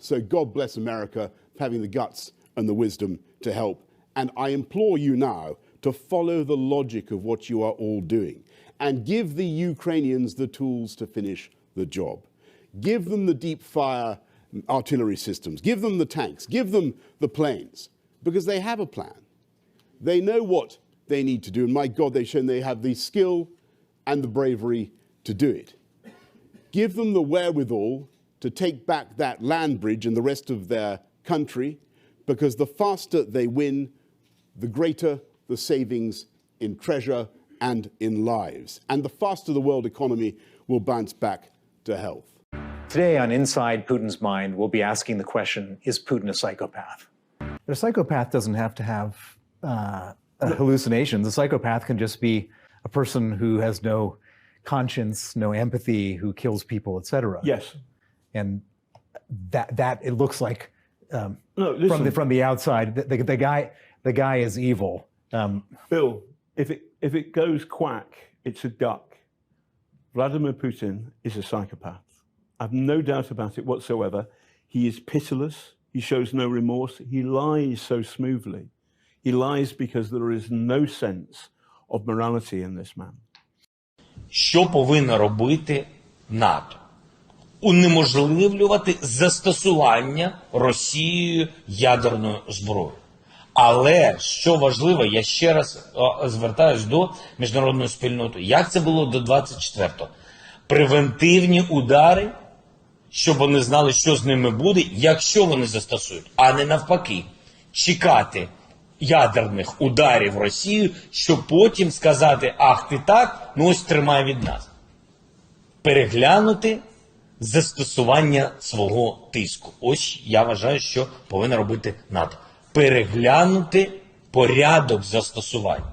So God bless America for having the guts and the wisdom to help. And I implore you now to follow the logic of what you are all doing and give the Ukrainians the tools to finish the job. Give them the deep fire artillery systems, give them the tanks, give them the planes, because they have a plan. They know what they need to do, and my God, they've shown they have the skill and the bravery to do it. Give them the wherewithal to take back that land bridge and the rest of their country, because the faster they win, the greater the savings in treasure and in lives. And the faster the world economy will bounce back to health. Today on Inside Putin's Mind, we'll be asking the question, is Putin a psychopath? But a psychopath doesn't have to have hallucinations. A psychopath can just be a person who has no conscience, no empathy, who kills people, etc. Yes. And that it looks like no, from the outside, the guy is evil. Bill, if it goes quack, it's a duck. Vladimir Putin is a psychopath. I've no doubt about it whatsoever. He is pitiless. He shows no remorse. He lies so smoothly. He lies because there is no sense of morality in this man. Що повинно робити НАТО? Унеможливлювати застосування Росією ядерної зброї. Але, що важливо, я ще раз звертаюсь до міжнародної спільноти. Як це було до 24-го? Превентивні удари, щоб вони знали, що з ними буде, якщо вони застосують. А не навпаки, чекати ядерних ударів Росію, щоб потім сказати, ах ти так, ну ось тримай від нас. Переглянути застосування свого тиску. Ось я вважаю, що повинна робити НАТО. Переглянути порядок застосування.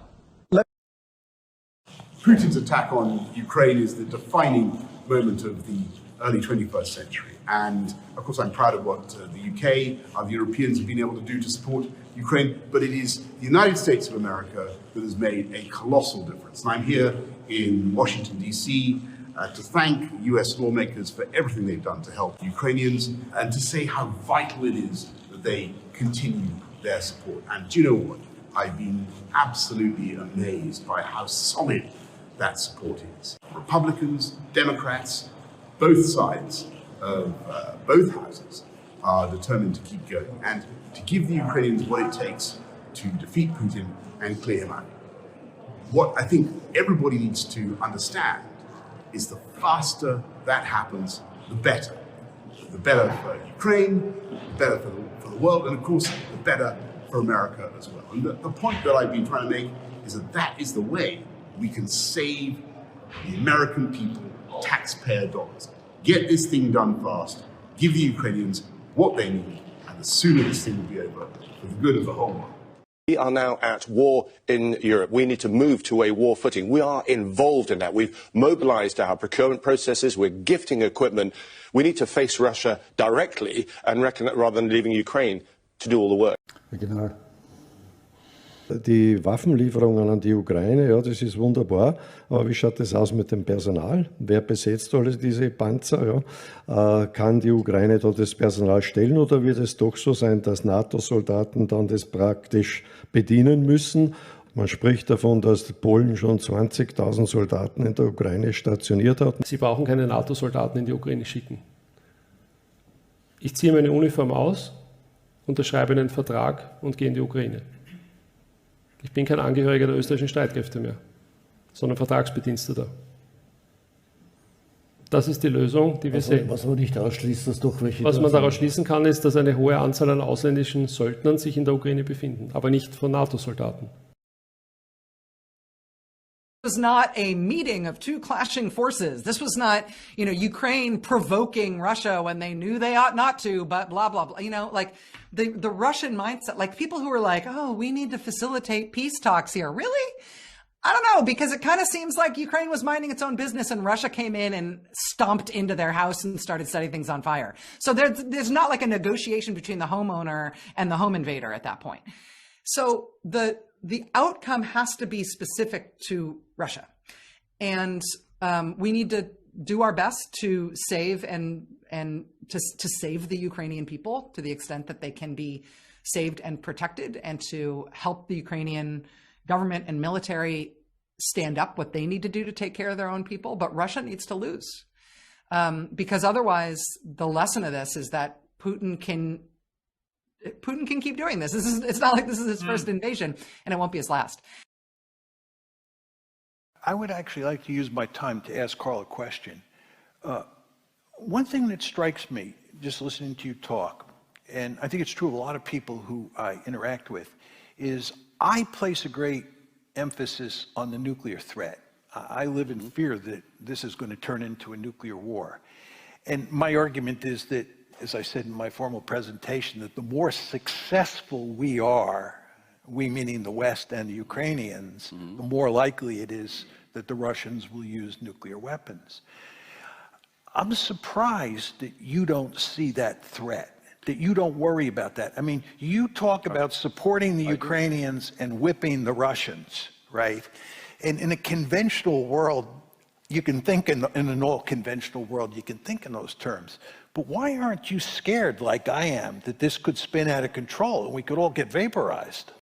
Putin's attack on Ukraine is the defining moment of the early 21st century. And of course, I'm proud of what the UK and the Europeans have been able to do to support Ukraine, but it is the United States of America that has made a colossal difference. And I'm here in Washington, D.C. To thank US lawmakers for everything they've done to help Ukrainians and to say how vital it is that they continue their support. And do you know what? I've been absolutely amazed by how solid that support is. Republicans, Democrats, both sides of both houses are determined to keep going and to give the Ukrainians what it takes to defeat Putin and clear him out. What I think everybody needs to understand is the faster that happens, the better. The better for Ukraine, the better for the world, and of course, the better for America as well. And the point that I've been trying to make is that that is the way we can save the American people taxpayer dollars. Get this thing done fast, give the Ukrainians what they need, and the sooner this thing will be over, for the good of the whole world. We are now at war in Europe. We need to move to a war footing. We are involved in that. We've mobilized our procurement processes. We're gifting equipment. We need to face Russia directly and rather than leaving Ukraine to do all the work. Genau. Die Waffenlieferungen an die Ukraine, ja, das ist wunderbar, aber wie schaut das aus mit dem Personal? Wer besetzt alle diese Panzer? Ja? Kann die Ukraine da das Personal stellen oder wird es doch so sein, dass NATO-Soldaten dann das praktisch bedienen müssen? Man spricht davon, dass Polen schon 20.000 Soldaten in der Ukraine stationiert hat. Sie brauchen keine NATO-Soldaten in die Ukraine schicken. Ich ziehe meine Uniform aus, unterschreibe einen Vertrag und gehe in die Ukraine. Ich bin kein Angehöriger der österreichischen Streitkräfte mehr, sondern Vertragsbediensteter. Das ist die Lösung, die wir sehen. Was man nicht ausschließt, dass doch welche. Was man daraus schließen kann, ist, dass eine hohe Anzahl an ausländischen Söldnern sich in der Ukraine befinden, aber nicht von NATO-Soldaten. This was not a meeting of two clashing forces. This was not, Ukraine provoking Russia when they knew they ought not to, but blah, blah, blah. Like the Russian mindset, like people who were like, oh, we need to facilitate peace talks here. Really? I don't know, because it kind of seems like Ukraine was minding its own business and Russia came in and stomped into their house and started setting things on fire. So there's not like a negotiation between the homeowner and the home invader at that point. So the outcome has to be specific to Russia. And we need to do our best to save and to save the Ukrainian people to the extent that they can be saved and protected, and to help the Ukrainian government and military stand up what they need to do to take care of their own people. But Russia needs to lose, because otherwise the lesson of this is that Putin can keep doing this. It's not like this is his first invasion, and it won't be his last. I would actually like to use my time to ask Carl a question. One thing that strikes me, just listening to you talk, and I think it's true of a lot of people who I interact with, is I place a great emphasis on the nuclear threat. I live in fear that this is going to turn into a nuclear war. And my argument is that, as I said in my formal presentation, that the more successful we are, we meaning the West and the Ukrainians, the more likely it is that the Russians will use nuclear weapons. I'm surprised that you don't see that threat, that you don't worry about that. I mean, you talk about supporting the Ukrainians and whipping the Russians, right? And in a conventional world, you can think in an all-conventional world, you can think in those terms. But why aren't you scared, like I am, that this could spin out of control and we could all get vaporized?